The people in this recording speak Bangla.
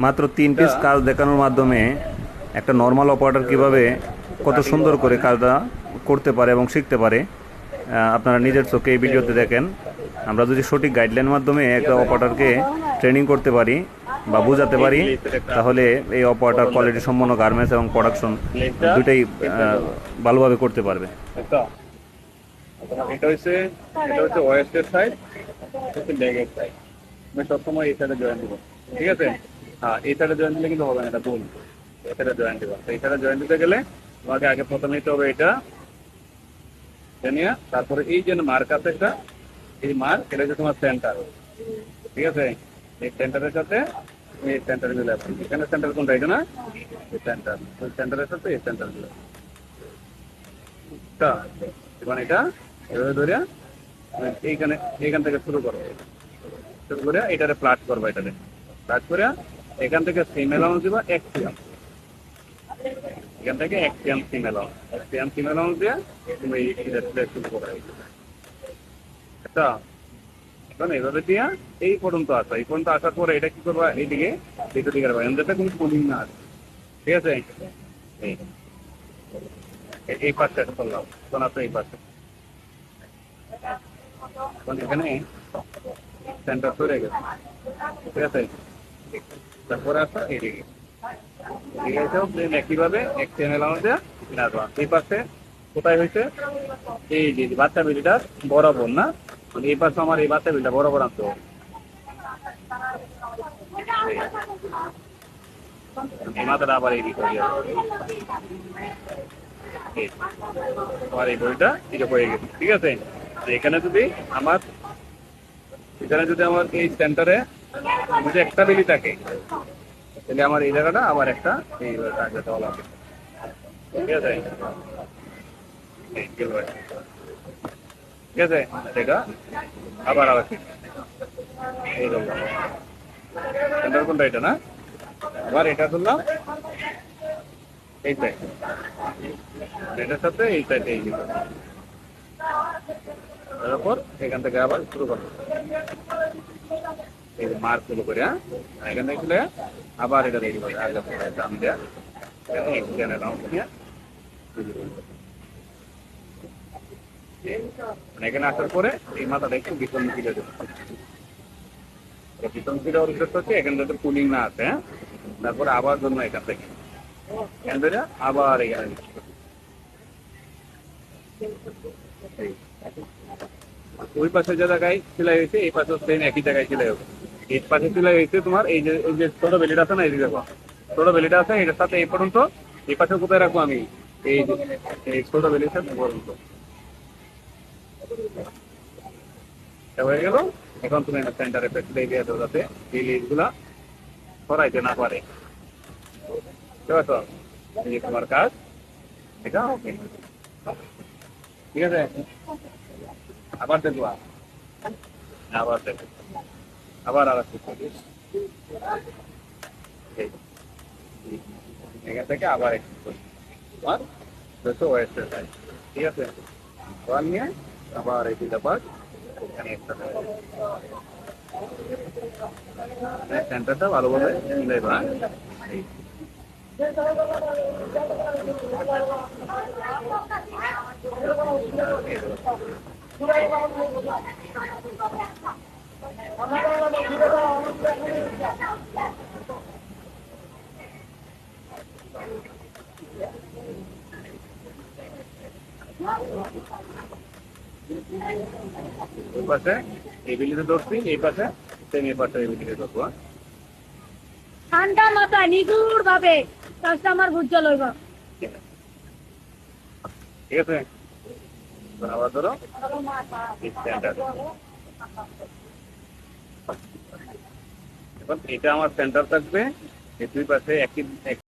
মাত্র 3 পিস কাজ দেখানোর মাধ্যমে একটা নর্মাল অপারেটর কিভাবে কত সুন্দর করে কাজটা করতে পারে এবং শিখতে পারে আপনারা নিজের চোখে এই ভিডিওতে দেখেন। আমরা যদি সঠিক গাইডলাইনের মাধ্যমে একটা অপারেটরকে ট্রেনিং করতে পারি বা বোঝাতে পারি, তাহলে এই অপারেটর কোয়ালিটি সম্পন্ন গার্মেন্টস এবং প্রোডাকশন দুটাই ভালোভাবে করতে পারবে। এটা হচ্ছে ওয়েস্টের সাইড, হচ্ছে লেগের সাইড। আমি সবসময় এই সাইডে জয়েন দিব, ঠিক আছে? হ্যাঁ, এই সাইডে জয়েন দিলে কিন্তু হবে না, এটা ভুল। এই সাইডে জয়েন দিবা। এই সাইডে জয়েন দিতে গেলে তোমাকে আগে প্রথমে নিতে হবে এটা নিয়ে, তারপরে এই যে মার্ক আছে একটা, এই মার্ক, এটা হচ্ছে তোমার সেন্টার, ঠিক আছে? এই সেন্টারের সাথে এই সেন্টার মিলে এখানে সেন্টার কোনটা? এটা না, এই সেন্টার, ওই সেন্টারের সাথে এই সেন্টার মিলে এবার এটা এভাবে ধরে এইখান থেকে শুরু করবো। শুরু করে এটারে ফ্লাট করবো, এটারে ফ্লাট করে এখান থেকে সিম অ্যালাউন্স দিবা 1 সিএম। এখান থেকে 1 সিএম সিম অ্যালাউন্স, 1 সিএম সিম অ্যালাউন্স দিয়ে তুমি এটা শুরু করো। এখন এইভাবে দিয়া এই পর্যন্ত আসা, এই পর্যন্ত আসার পরে এটা কি করবা? এইদিকে দিকে রাখবা, যাতে কোনো কুলিং না আসে, ঠিক আছে? এই পাশে করলাম, তখন আসো এই পাশে। এখানে সেন্টার সরে গেছে, ঠিক আছে? তারপরে আসো এইদিকে, ঠিক আছে? একইভাবে এক চ্যানেল আমাদের এই পাশে কোথায় হয়েছে? এই যে বাচ্চা বিলিটা বরাবর না, মানে এই পাশে আমার এই বাচ্চা বিলটা বরাবর আনতে হবে। এই মাথাটা আবার এই দিকে আমার এই বইটা এটা হয়ে গেছে, ঠিক আছে? এখানে যদি আমার এই সেন্টারে যদি একটা বিলি থাকে, তাহলে আমার এই জায়গাটা আবার একটা এই জায়গাটা হলো, ঠিক আছে? ঠিক আছে, এটা আবার এই সেন্টার কোনটা? এটা না, আবার এটা ধরলাম এই সাইড, এটার সাথে এই সাইড, এই তারপর এখান থেকে আবার শুরু করবো, এই মার্ক শুরু করে। এখান থেকে খুলে আবার এটা রেডি করে দাম দেওয়া এখানে আসার পরে এই মাথাটা একটু বিতরণ ফিরে দেবো। বিতরণ ফিরে উদ্দেশ্য হচ্ছে এখানে যাতে কুলিং না আসে, হ্যাঁ? তারপরে আবার জন্য এখান থেকে আবার এখানে ওই পাশে যে জায়গায় সেলাই হয়েছে এই পাশে সেম একই জায়গায় সেলাই হবে। এই পাশে সেলাই হয়েছে তোমার এই যে ছোট বেলিটা আছে না, এই দেখো ছোট বেলিটা আছে, এটার সাথে এই পর্যন্ত এই পাশে কোথায় রাখবো আমি? এই ছোট বেলির সাথে পর্যন্ত হয়ে গেল। এখন তুমি সেন্টারে সেলাই দিয়ে দেবো যাতে এই লিডগুলা সরাইতে না পারে, ঠিক আছে? এই তোমার কাজ এটা ওকে, ঠিক আছে? আবার দেখবো, আবার দেখবো, আবার এখান থেকে আবার তোমার ওয়েস্টের সাইড, ঠিক আছে? আবার নিয়ে আবার এই দুটা পার্ট এখানে সেন্টারটা ভালোভাবে মিলাই দেওয়া। এই পাশে এই বিলিতে ধরছি, এই পাশে সেম এই পাশে এই বিলিতে ধরবো। ঠান্ডা মাথায় নিগুড় ভাবে কাজটা আমার বুঝতে লইব, ঠিক আছে? আবার ধরো এখন এটা আমার সেন্টার থাকবে, এই দুই পাশে একই